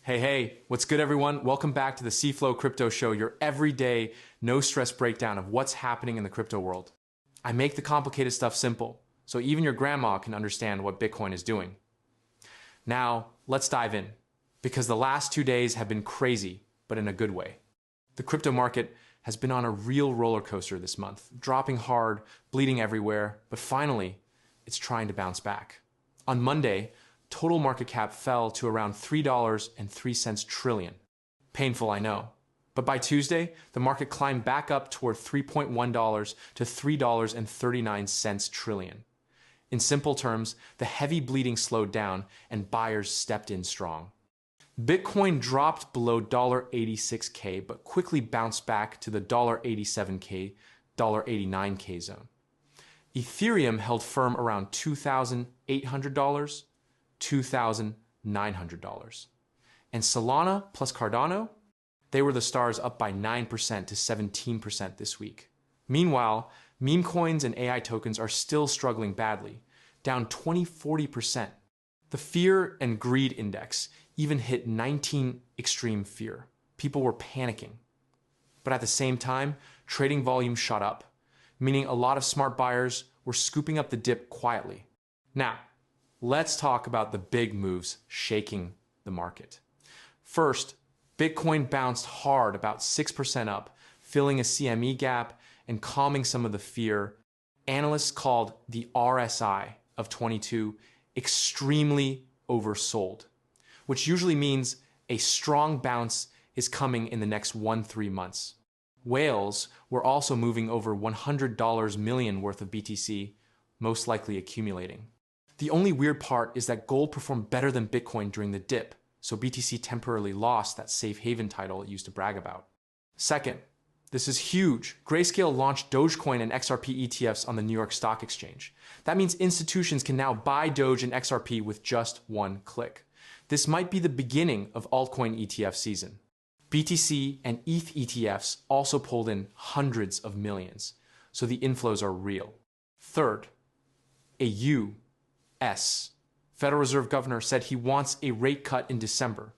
Hey, what's good everyone? Welcome back to the Ceeflow Crypto Show, your everyday, no-stress breakdown of what's happening in the crypto world. I make the complicated stuff simple, so even your grandma can understand what Bitcoin is doing. Now, let's dive in, because the last 2 days have been crazy, but in a good way. The crypto market has been on a real roller coaster this month, dropping hard, bleeding everywhere, but finally, it's trying to bounce back. On Monday, total market cap fell to around $3.03 trillion. Painful, I know. But by Tuesday, the market climbed back up toward $3.1 to $3.39 trillion. In simple terms, the heavy bleeding slowed down and buyers stepped in strong. Bitcoin dropped below $86K, but quickly bounced back to the $87K, $89K zone. Ethereum held firm around $2,800, $2,900. And Solana plus Cardano, they were the stars, up by 9% to 17% this week. Meanwhile, meme coins and AI tokens are still struggling badly, down 40%. The fear and greed index even hit 19 extreme fear. People were panicking. But at the same time, trading volume shot up, meaning a lot of smart buyers were scooping up the dip quietly. Now, let's talk about the big moves shaking the market. First, Bitcoin bounced hard, about 6% up, filling a CME gap and calming some of the fear. Analysts called the RSI of 22 extremely oversold, which usually means a strong bounce is coming in the next 1-3 months. Whales were also moving over $100 million worth of BTC, most likely accumulating. The only weird part is that gold performed better than Bitcoin during the dip, so BTC temporarily lost that safe haven title it used to brag about. Second, this is huge. Grayscale launched Dogecoin and XRP ETFs on the New York Stock Exchange. That means institutions can now buy Doge and XRP with just one click. This might be the beginning of altcoin ETF season. BTC and ETH ETFs also pulled in hundreds of millions, so the inflows are real. Third, a U.S. Federal Reserve Governor said he wants a rate cut in December.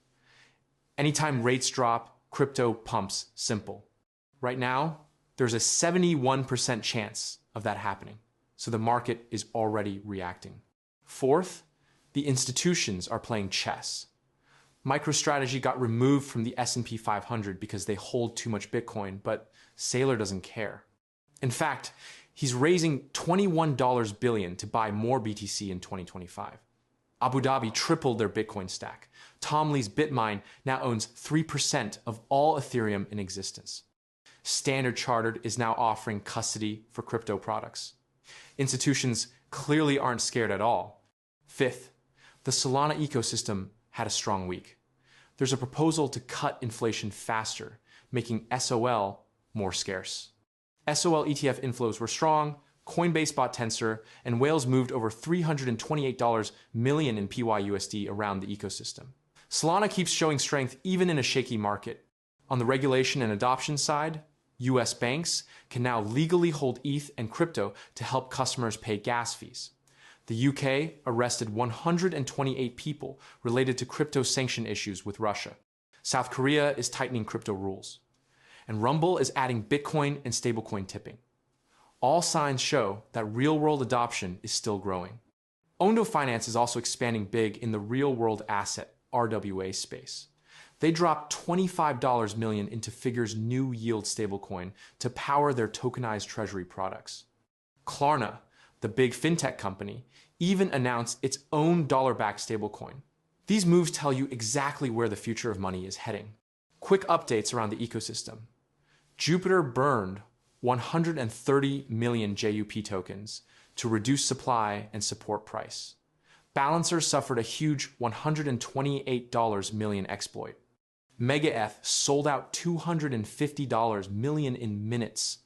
Anytime rates drop, crypto pumps. Simple. Right now, there's a 71% chance of that happening, so the market is already reacting. Fourth, the institutions are playing chess. MicroStrategy got removed from the S&P 500 because they hold too much Bitcoin, but Saylor doesn't care. In fact, he's raising $21 billion to buy more BTC in 2025. Abu Dhabi tripled their Bitcoin stack. Tom Lee's BitMine now owns 3% of all Ethereum in existence. Standard Chartered is now offering custody for crypto products. Institutions clearly aren't scared at all. Fifth, the Solana ecosystem had a strong week. There's a proposal to cut inflation faster, making SOL more scarce. SOL ETF inflows were strong, Coinbase bought Tensor, and whales moved over $328 million in PYUSD around the ecosystem. Solana keeps showing strength even in a shaky market. On the regulation and adoption side, US banks can now legally hold ETH and crypto to help customers pay gas fees. The UK arrested 128 people related to crypto sanction issues with Russia. South Korea is tightening crypto rules. And Rumble is adding Bitcoin and stablecoin tipping. All signs show that real-world adoption is still growing. Ondo Finance is also expanding big in the real-world asset, RWA space. They dropped $25 million into Figure's new yield stablecoin to power their tokenized treasury products. Klarna, the big fintech company, even announced its own dollar-backed stablecoin. These moves tell you exactly where the future of money is heading. Quick updates around the ecosystem. Jupiter burned 130 million JUP tokens to reduce supply and support price. Balancer suffered a huge $128 million exploit. MegaEth sold out $250 million in minutes.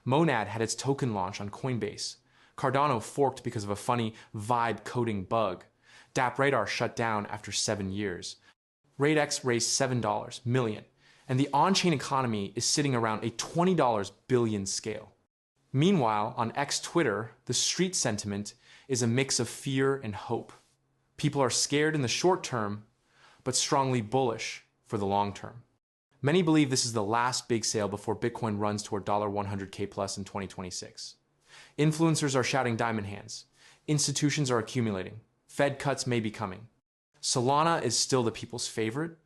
Monad had its token launch on Coinbase. Cardano forked because of a funny vibe coding bug. DappRadar shut down after 7 years. RateX raised $7 million, and the on-chain economy is sitting around a $20 billion scale. Meanwhile, on X Twitter, the street sentiment is a mix of fear and hope. People are scared in the short term, but strongly bullish for the long term. Many believe this is the last big sale before Bitcoin runs toward $100K plus in 2026. Influencers are shouting diamond hands. Institutions are accumulating. Fed cuts may be coming. Solana is still the people's favorite.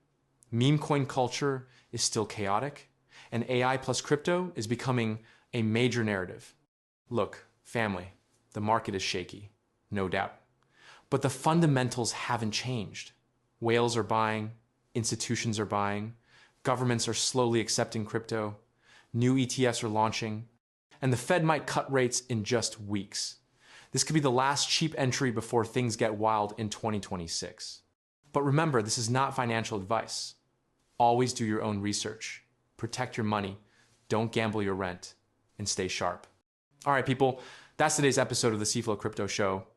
Meme coin culture is still chaotic. And AI plus crypto is becoming a major narrative. Look, family, the market is shaky, no doubt. But the fundamentals haven't changed. Whales are buying, institutions are buying, governments are slowly accepting crypto, new ETFs are launching, and the Fed might cut rates in just weeks. This could be the last cheap entry before things get wild in 2026. But remember, this is not financial advice. Always do your own research. Protect your money, don't gamble your rent, and stay sharp. All right, people, that's today's episode of the Ceeflow Crypto Show.